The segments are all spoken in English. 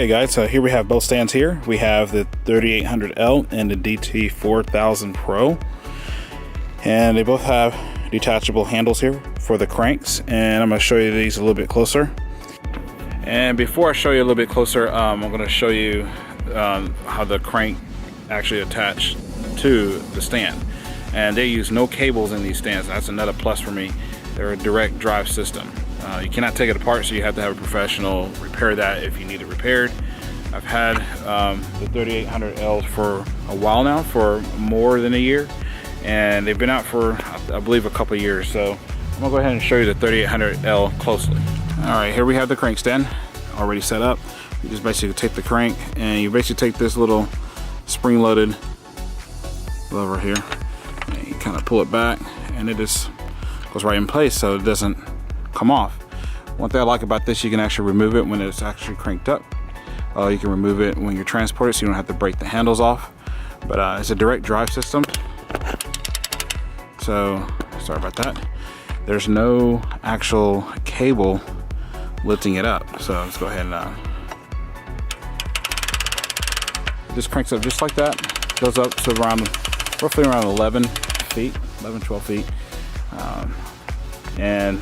Okay guys, so here we have both stands here. We have the 3800L and the DT4000 Pro. And they both have detachable handles here for the cranks. And I'm going to show you these a little bit closer. And before I show you a little bit closer, I'm going to show you how the crank actually attached to the stand. And they use no cables in these stands. That's another plus for me. They're a direct drive system. You cannot take it apart, so you have to have a professional repair that if you need it repaired. I've had the 3800L for a while now, for more than a year, and they've been out for, I believe, a couple of years. So I'm gonna go ahead and show you the 3800L closely. All right, here we have the crank stand already set up. You just basically take the crank and you basically take this little spring-loaded lever here, and you kind of pull it back, and it just goes right in place so it doesn't come off. One thing I like about this, you can actually remove it when it's actually cranked up. You can remove it when you're transported, so you don't have to break the handles off. But it's a direct drive system. So, sorry about that. There's no actual cable lifting it up. So let's go ahead and it just cranks up just like that. Goes up to around, roughly around 11 feet, 11, 12 feet. And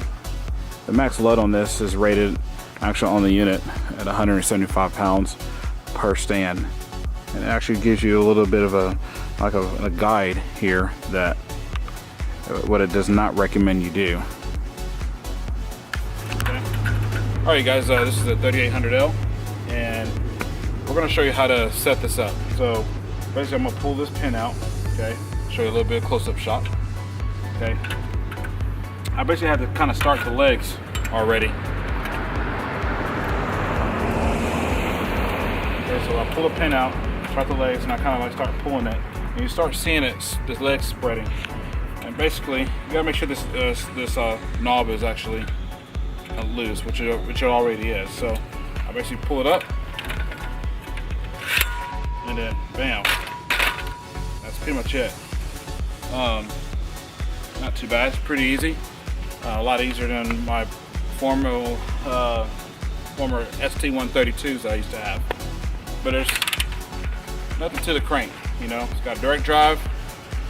the max load on this is rated actually on the unit at 175 pounds per stand. And it actually gives you a little bit of a guide here that what it does not recommend you do. Okay. All right guys, this is the 3800L, and we're going to show you how to set this up. So basically I'm going to pull this pin out, okay, show you a little bit of close-up shot. Okay, I basically had to kind of start the legs already. Okay, so I pull the pin out, start the legs, and I kind of like start pulling it, and you start seeing it, the legs spreading. And basically, you gotta make sure this knob is actually loose, which it already is. So I basically pull it up, and then bam, that's pretty much it. Not too bad, it's pretty easy. A lot easier than my former ST132s I used to have. But there's nothing to the crank, you know. It's got direct drive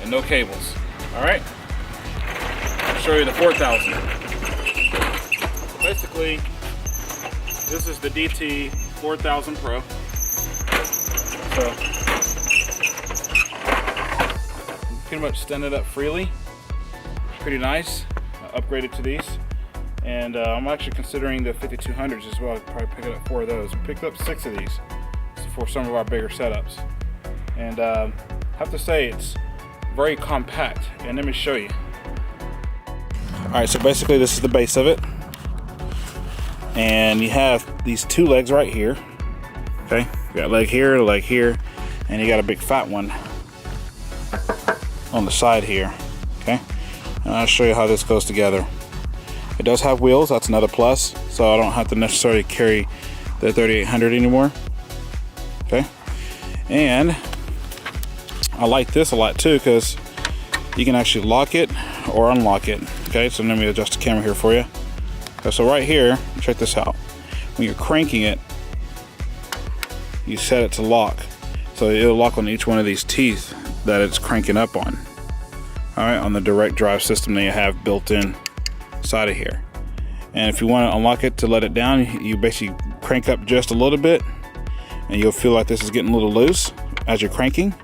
and no cables. All right, I'll show you the 4000. Basically, this is the DT4000 Pro. So you pretty much stand it up freely. Pretty nice. I upgraded to these, and I'm actually considering the 5200s as well. I'd probably pick up 4 of those. We picked up 6 of these for some of our bigger setups, and I have to say it's very compact. And let me show you. All right, so basically this is the base of it, and you have these 2 legs right here. Okay, you got a leg here, and you got a big fat one on the side here. Okay, and I'll show you how this goes together. It does have wheels, that's another plus, so I don't have to necessarily carry the 3800 anymore. Okay, and I like this a lot too because you can actually lock it or unlock it. Okay, so let me adjust the camera here for you. Okay, so right here, check this out. When you're cranking it, you set it to lock, so it'll lock on each one of these teeth that it's cranking up on. All right, on the direct drive system that you have built in side of here. And if you want to unlock it to let it down, you basically crank up just a little bit, and you'll feel like this is getting a little loose as you're cranking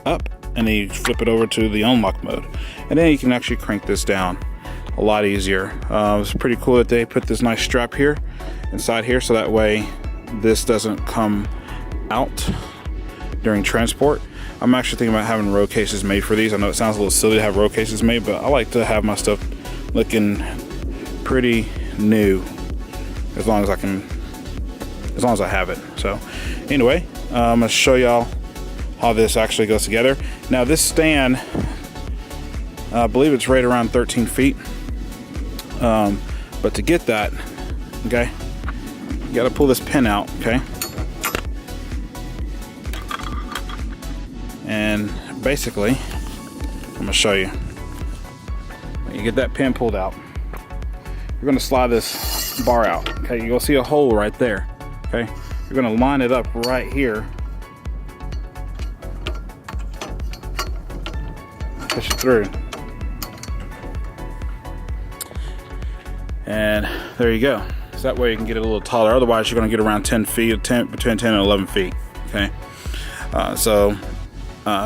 up, and then you flip it over to the unlock mode, and then you can actually crank this down a lot easier. It's pretty cool that they put this nice strap here inside here, so that way this doesn't come out during transport. I'm actually thinking about having row cases made for these. I know it sounds a little silly to have row cases made, but I like to have my stuff looking pretty new as long as I have it. So anyway, I'm gonna show y'all how this actually goes together. Now this stand, I believe it's right around 13 feet. But to get that, okay, you gotta pull this pin out, okay? And basically, I'm gonna show you. When you get that pin pulled out, you're gonna slide this bar out, okay? You'll see a hole right there, okay? you're going to line it up right here. Push it through. And there you go. So that way you can get it a little taller. Otherwise, you're going to get around 10 feet, between 10 and 11 feet. Okay.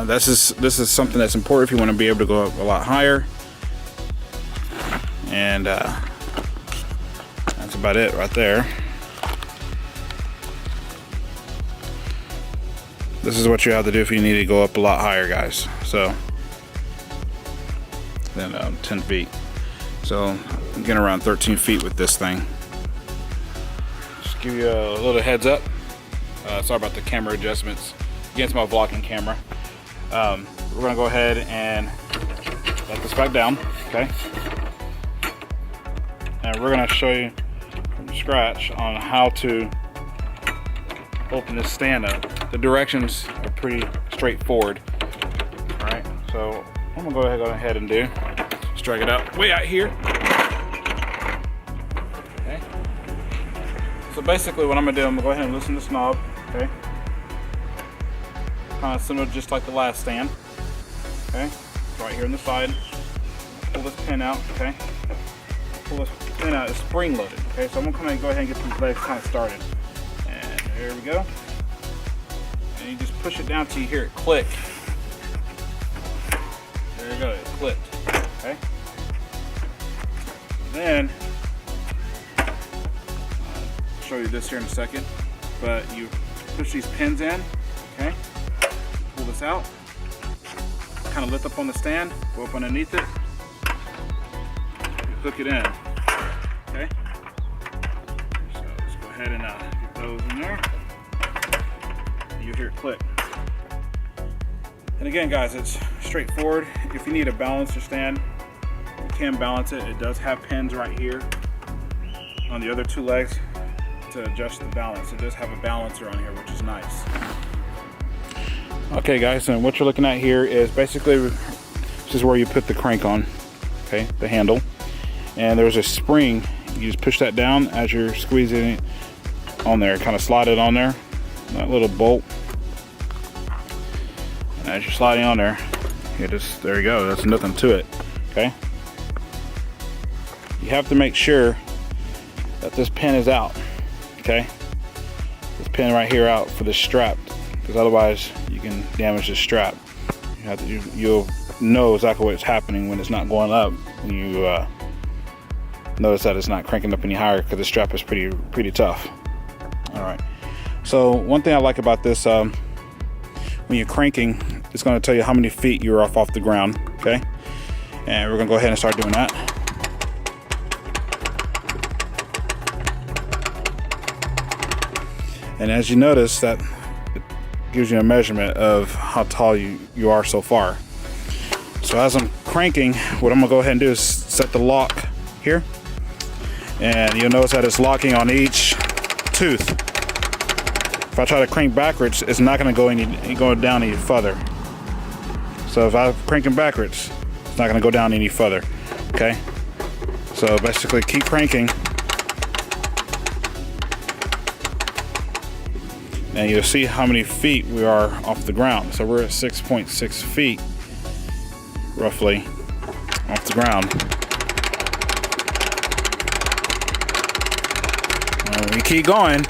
This is something that's important if you want to be able to go up a lot higher. And that's about it right there. This is what you have to do if you need to go up a lot higher, guys. So then 10 feet. So I'm getting around 13 feet with this thing. Just give you a little heads up. Sorry about the camera adjustments against my vlogging camera. We're gonna go ahead and let this back down, okay? And we're gonna show you from scratch on how to open this stand up. The directions are pretty straightforward. All right, so I'm gonna go ahead and do. Just drag it out way out here. Okay. So basically, what I'm gonna do, I'm gonna go ahead and loosen this knob. Okay. Kind of similar, just like the last stand. Okay. Right here on the side. Pull this pin out. Okay. Pull this pin out. It's spring loaded. Okay. So I'm gonna go ahead and get these legs kind of started. And there we go. And you just push it down till you hear it click. There you go, it clicked. Okay. Then I'll show you this here in a second. But you push these pins in. Okay. Pull this out. Kind of lift up on the stand. Go up underneath it. You hook it in. Okay. So let's go ahead and get those in there. You hear it click. And again, guys, it's straightforward. If you need a balancer stand, you can balance it. It does have pins right here on the other two legs to adjust the balance. It does have a balancer on here, which is nice. Okay, guys, and what you're looking at here is basically, this is where you put the crank on, okay, the handle. And there's a spring. You just push that down as you're squeezing it on there. Kind of slide it on there. That little bolt, and as you're sliding on there, there you go. That's nothing to it. Okay. You have to make sure that this pin is out. Okay. This pin right here out for the strap, because otherwise you can damage the strap. You have to. You'll know exactly what's happening when it's not going up. When you notice that it's not cranking up any higher, because the strap is pretty tough. All right. So one thing I like about this, when you're cranking, it's going to tell you how many feet you're off the ground, okay? And we're going to go ahead and start doing that. And as you notice, that it gives you a measurement of how tall you are so far. So as I'm cranking, what I'm going to go ahead and do is set the lock here. And you'll notice that it's locking on each tooth. If I try to crank backwards, it's not going to go down any further. So if I'm cranking backwards, it's not going to go down any further. Okay. So basically, keep cranking, and you'll see how many feet we are off the ground. So we're at 6.6 feet, roughly, off the ground. And when we keep going,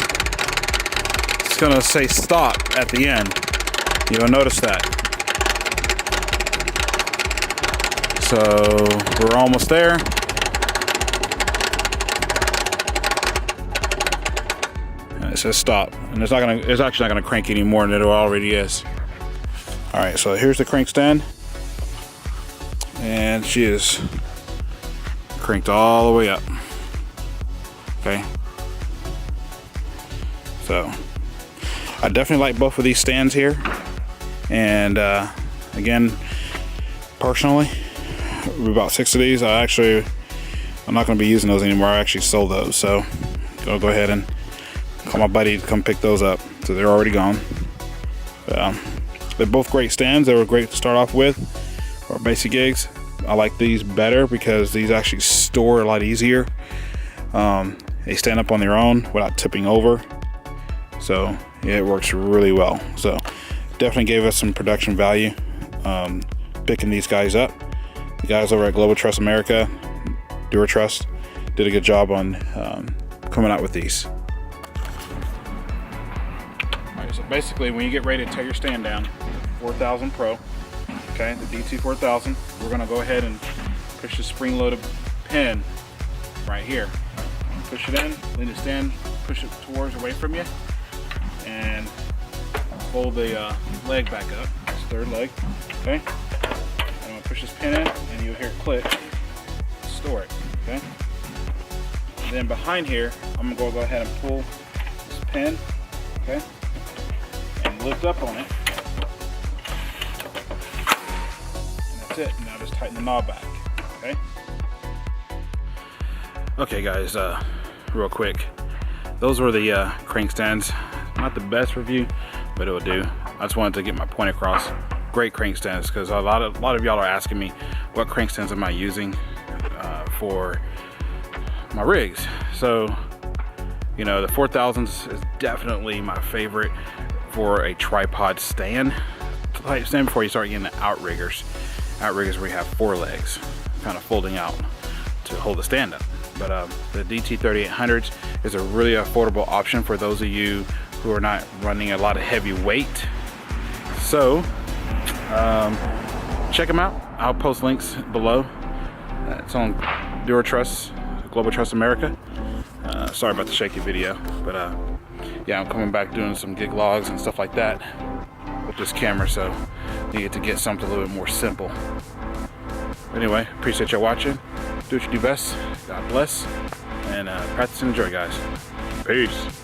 going to say stop at the end. You'll notice that. So we're almost there. And it says stop, and it's actually not going to crank any more than it already is. All right, so here's the crank stand, and she is cranked all the way up. Okay. So I definitely like both of these stands here, and again, personally, we bought 6 of these. I'm not going to be using those anymore. I actually sold those, so I'll go ahead and call my buddy to come pick those up. So they're already gone. They're both great stands. They were great to start off with for basic gigs. I like these better because these actually store a lot easier. They stand up on their own without tipping over. So yeah, it works really well. So definitely gave us some production value picking these guys up. The guys over at Global Truss America, Dura Truss, did a good job on coming out with these. Alright, so basically when you get ready to tear your stand down, 4000 Pro, okay, the DT 4000, we're going to go ahead and push the spring-loaded pin right here. Push it in, lean the stand, push it towards away from you, and fold the leg back up. This third leg, okay? I'm going to push this pin in, and you'll hear it click. Store it, okay? And then behind here, I'm going to go ahead and pull this pin, okay? And lift up on it. And that's it. Now just tighten the knob back, okay? Okay guys, real quick, those were the crank stands. Not the best review, but it will do. I just wanted to get my point across. Great crank stands, because a lot of y'all are asking me what crank stands am I using for my rigs. So, you know, the 4000s is definitely my favorite for a tripod stand type stand before you start getting the outriggers. Outriggers where you have 4 legs kind of folding out to hold the stand up. But the DT 3800s is a really affordable option for those of you who are not running a lot of heavy weight. So check them out. I'll post links below. It's on Dura Truss, Global Truss America. Sorry about the shaky video, but yeah, I'm coming back doing some gig logs and stuff like that with this camera, so needed to get something a little bit more simple. Anyway, appreciate y'all watching. Do what you do best. God bless. And practice and enjoy, guys. Peace.